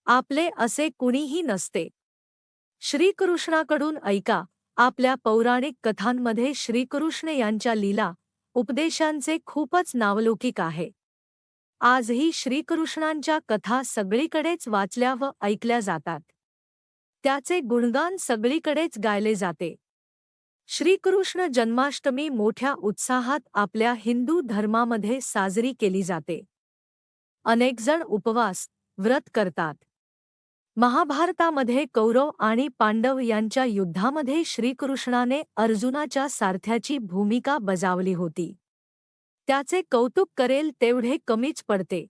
आपले असे कुणीही नसते. श्रीकृष्णाकडून ऐका. आपल्या पौराणिक कथांमध्ये श्रीकृष्ण यांच्या लीला, उपदेशांचे खूपच नावलौकिक आहे. आजही श्रीकृष्णांच्या कथा सगळीकडेच वाचल्या व ऐकल्या जातात. त्याचे गुणगान सगळीकडेच गायले जाते. श्रीकृष्ण जन्माष्टमी मोठ्या उत्साहात आपल्या हिंदू धर्मामध्ये साजरी केली जाते. अनेक जण उपवास, व्रत करतात. महाभारतामध्ये कौरव आणि पांडव यांच्या युद्धामध्ये श्रीकृष्णाने अर्जुनाच्या सारथ्याची भूमिका बजावली होती. त्याचे कौतुक करेल तेवढे कमीच पडते.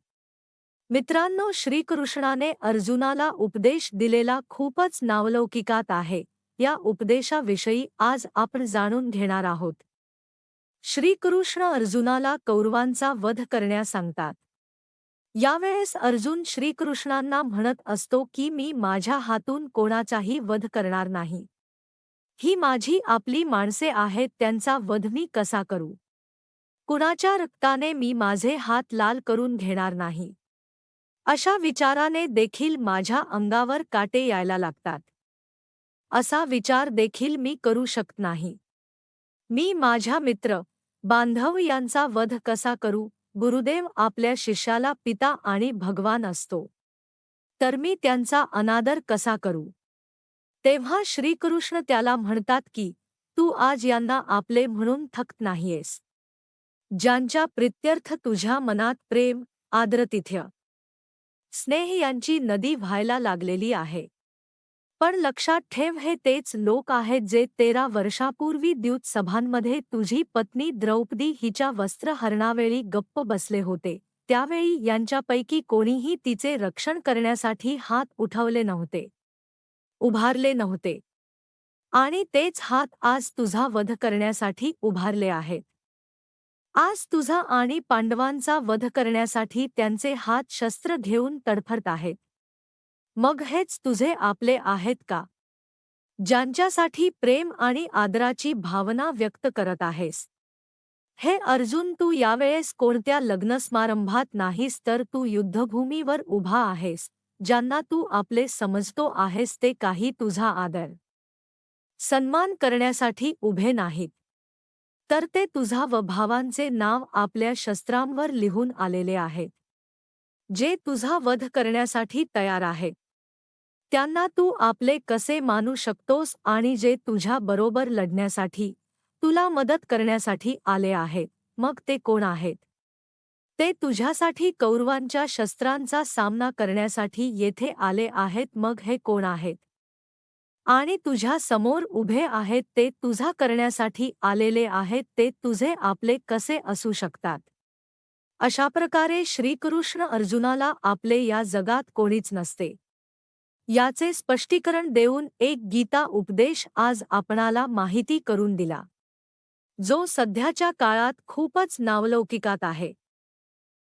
मित्रांनो, श्रीकृष्णाने अर्जुनाला उपदेश दिलेला खूपच नावलौकिकात आहे. या उपदेशाविषयी आज आपण जाणून घेणार आहोत. श्रीकृष्ण अर्जुनाला कौरवांचा वध करण्यास सांगतात. यावेळेस अर्जुन श्रीकृष्णांना म्हणत असतो की मी माझ्या हातून कोणाचाही वध करणार नाही. ही माझी आपली माणसे आहेत, त्यांचा वध मी कसा करू? कुणाच्या रक्ताने मी माझे हात लाल करून घेणार नाही. अशा विचाराने देखील माझ्या अंगावर काटे यायला लागतात. असा विचार देखील मी करू शकत नाही. मी माझ्या मित्र, बांधव यांचा वध कसा करू? गुरुदेव आपल्या शिष्याला पिता आणि भगवान असतो, तर मी त्यांचा अनादर कसा करू? तेव्हा श्रीकृष्ण त्याला म्हणतात की तू आज यांना आपले म्हणून थकत नाहीयेस. ज्यांच्या प्रित्यर्थ तुझ्या मनात प्रेम, आदरातिथ्य, स्नेह यांची नदी व्हायला लागलेली आहे. पण लक्षात ठेव, हे तेच लोक आहेत जे 13 वर्षापूर्वी द्यूत सभांमध्ये तुझी पत्नी द्रौपदी हिच्या वस्त्रहरणावेळी गप्प बसले होते. त्यावेळी यांच्यापैकी कोणीही तिचे रक्षण करण्यासाठी हात उठवले नव्हते, उभारले नव्हते. आणि तेच हात आज तुझा वध करण्यासाठी उभारले आहेत. आज तुझा आणि पांडवांचा वध करण्यासाठी त्यांचे हात शस्त्र घेऊन तडफडत आहेत. मग हेच तुझे आपले आहेत का, ज्यांच्यासाठी प्रेम आणि आदराची भावना व्यक्त करत आहेस? हे अर्जुन, तू यावेळेस कोणत्या लग्नसमारंभात नाहीस, तर तू युद्धभूमीवर उभा आहेस. ज्यांना तू आपले समजतो आहेस ते काही तुझा आदर, सन्मान करण्यासाठी उभे नाहीत, तर ते तुझा व भावांचे नाव आपल्या शस्त्रांवर लिहून आलेले आहेत. जे तुझा वध करण्यासाठी तयार आहेत, त्यांना तू आपले कसे मानू शकतोस? आणि जे तुझ्या बरोबर लढण्यासाठी, तुला मदत करण्यासाठी आले आहेत, मग ते कोण आहेत? ते तुझ्यासाठी कौरवांच्या शस्त्रांचा सामना करण्यासाठी येथे आले आहेत. मग हे कोण आहेत? आणि तुझ्या समोर उभे आहेत ते तुझा करण्यासाठी आलेले आहेत. ते तुझे आपले कसे असू शकतात? अशा प्रकारे श्रीकृष्ण अर्जुनाला आपले या जगात कोणीच नसते याचे स्पष्टीकरण देऊन एक गीता उपदेश आज आपणाला माहिती करून दिला, जो सध्याच्या काळात खूपच नावलौकिकात आहे.